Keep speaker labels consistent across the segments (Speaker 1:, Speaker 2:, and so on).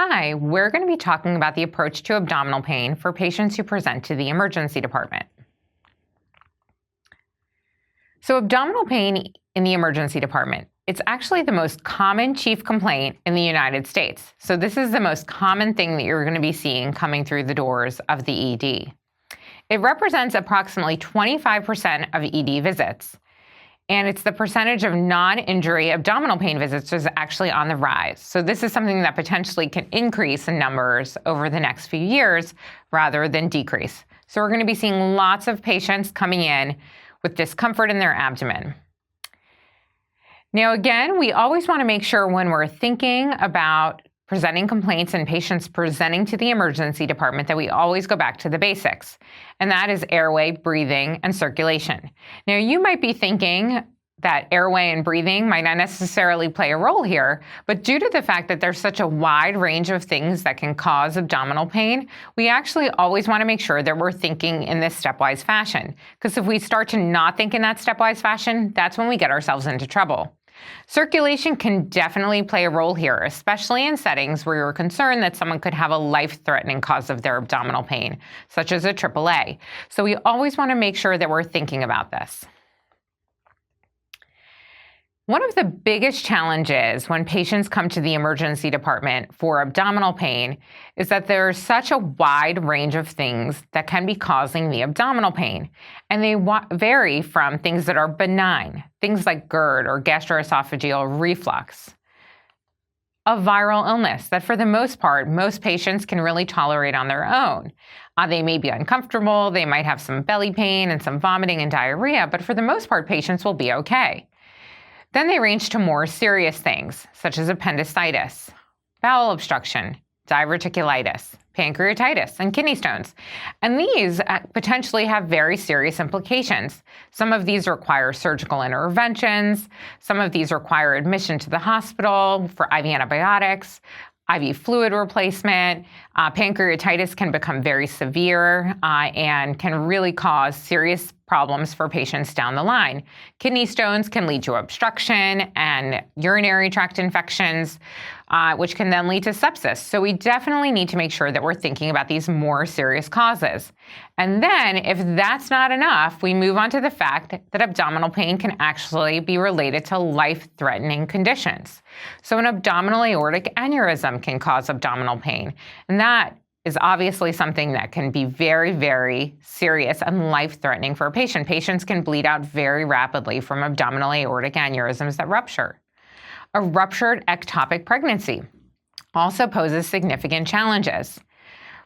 Speaker 1: Hi, we're going to be talking about the approach to abdominal pain for patients who present to the emergency department. So abdominal pain in the emergency department, it's actually the most common chief complaint in the United States. So this is the most common thing that you're going to be seeing coming through the doors of the ED. It represents approximately 25% of ED visits. And it's the percentage of non-injury abdominal pain visits is actually on the rise. So this is something that potentially can increase in numbers over the next few years rather than decrease. So we're going to be seeing lots of patients coming in with discomfort in their abdomen. Now again, we always want to make sure when we're thinking about presenting complaints and patients presenting to the emergency department that we always go back to the basics, and that is airway, breathing, and circulation. Now, you might be thinking that airway and breathing might not necessarily play a role here, but due to the fact that there's such a wide range of things that can cause abdominal pain, we actually always want to make sure that we're thinking in this stepwise fashion. Because if we start to not think in that stepwise fashion, that's when we get ourselves into trouble. Circulation can definitely play a role here, especially in settings where you're concerned that someone could have a life-threatening cause of their abdominal pain, such as a AAA. So we always want to make sure that we're thinking about this. One of the biggest challenges when patients come to the emergency department for abdominal pain is that there's such a wide range of things that can be causing the abdominal pain. And they vary from things that are benign, things like GERD or gastroesophageal reflux, a viral illness that for the most part, most patients can really tolerate on their own. They may be uncomfortable, they might have some belly pain and some vomiting and diarrhea, but for the most part, patients will be okay. Then they range to more serious things, such as appendicitis, bowel obstruction, diverticulitis, pancreatitis, and kidney stones. And these potentially have very serious implications. Some of these require surgical interventions. Some of these require admission to the hospital for IV antibiotics, IV fluid replacement. Pancreatitis can become very severe and can really cause serious problems for patients down the line. Kidney stones can lead to obstruction and urinary tract infections, which can then lead to sepsis. So we definitely need to make sure that we're thinking about these more serious causes. And then if that's not enough, we move on to the fact that abdominal pain can actually be related to life-threatening conditions. So an abdominal aortic aneurysm can cause abdominal pain. And that is obviously something that can be very, very serious and life-threatening for a patient. Patients can bleed out very rapidly from abdominal aortic aneurysms that rupture. A ruptured ectopic pregnancy also poses significant challenges.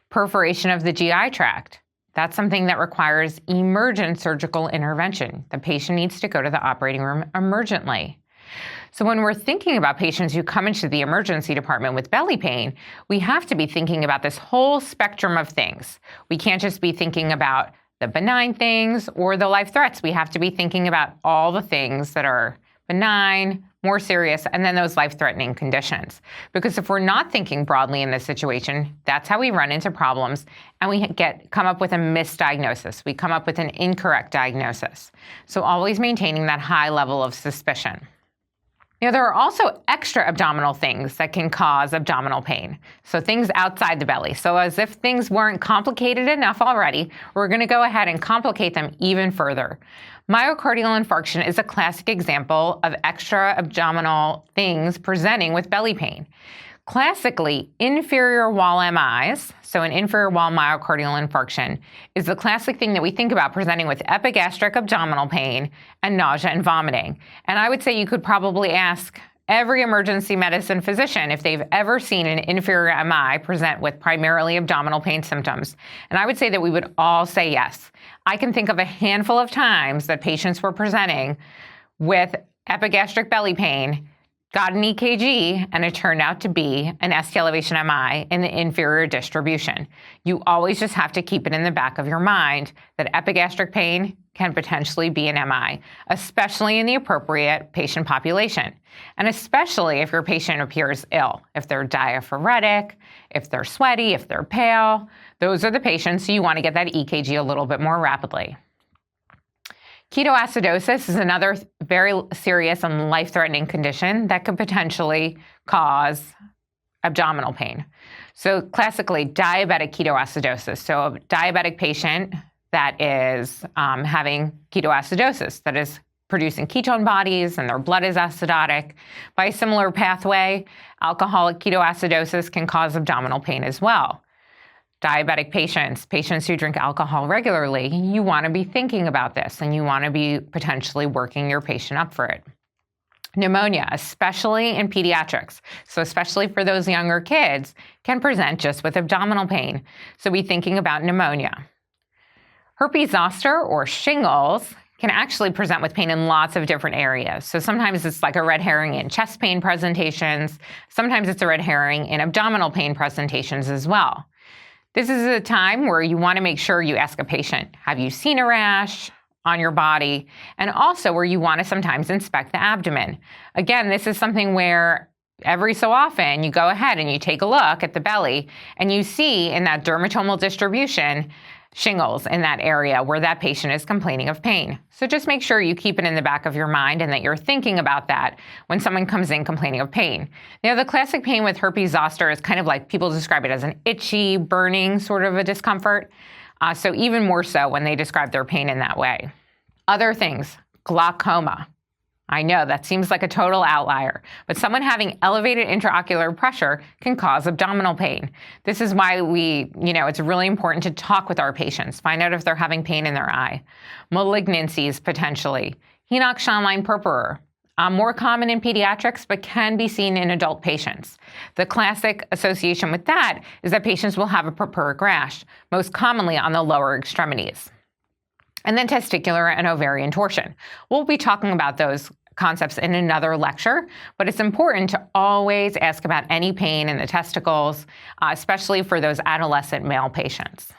Speaker 1: Perforation of the GI tract. That's something that requires emergent surgical intervention. The patient needs to go to the operating room emergently. So when we're thinking about patients who come into the emergency department with belly pain, we have to be thinking about this whole spectrum of things. We can't just be thinking about the benign things or the life threats. We have to be thinking about all the things that are benign, more serious, and then those life-threatening conditions. Because if we're not thinking broadly in this situation, that's how we run into problems and we come up with a misdiagnosis. We come up with an incorrect diagnosis. So always maintaining that high level of suspicion. Now, there are also extra-abdominal things that can cause abdominal pain. So things outside the belly. So as if things weren't complicated enough already, we're going to go ahead and complicate them even further. Myocardial infarction is a classic example of extra-abdominal things presenting with belly pain. Classically, inferior wall MIs, so an inferior wall myocardial infarction, is the classic thing that we think about presenting with epigastric abdominal pain and nausea and vomiting. And I would say you could probably ask every emergency medicine physician if they've ever seen an inferior MI present with primarily abdominal pain symptoms. And I would say that we would all say yes. I can think of a handful of times that patients were presenting with epigastric belly pain, got an EKG, and it turned out to be an ST elevation MI in the inferior distribution. You always just have to keep it in the back of your mind that epigastric pain can potentially be an MI, especially in the appropriate patient population. And especially if your patient appears ill, if they're diaphoretic, if they're sweaty, if they're pale, those are the patients you want to get that EKG a little bit more rapidly. Ketoacidosis is another very serious and life-threatening condition that could potentially cause abdominal pain. So classically, diabetic ketoacidosis. So a diabetic patient that is having ketoacidosis, that is producing ketone bodies and their blood is acidotic. By a similar pathway, alcoholic ketoacidosis can cause abdominal pain as well. Diabetic patients who drink alcohol regularly, you want to be thinking about this and you want to be potentially working your patient up for it. Pneumonia, especially in pediatrics, so especially for those younger kids, can present just with abdominal pain. So be thinking about pneumonia. Herpes zoster or shingles can actually present with pain in lots of different areas. So sometimes it's like a red herring in chest pain presentations. Sometimes it's a red herring in abdominal pain presentations as well. This is a time where you want to make sure you ask a patient, have you seen a rash on your body? And also where you want to sometimes inspect the abdomen. Again, this is something where every so often you go ahead and you take a look at the belly and you see in that dermatomal distribution shingles in that area where that patient is complaining of pain. So just make sure you keep it in the back of your mind and that you're thinking about that when someone comes in complaining of pain. Now, the classic pain with herpes zoster is kind of like people describe it as an itchy, burning sort of a discomfort. So even more so when they describe their pain in that way. Other things, glaucoma. I know that seems like a total outlier, but someone having elevated intraocular pressure can cause abdominal pain. This is why it's really important to talk with our patients, find out if they're having pain in their eye. Malignancies, potentially. Henoch-Schonlein Purpura, more common in pediatrics, but can be seen in adult patients. The classic association with that is that patients will have a purpuric rash, most commonly on the lower extremities. And then testicular and ovarian torsion. We'll be talking about those concepts in another lecture, but it's important to always ask about any pain in the testicles, especially for those adolescent male patients.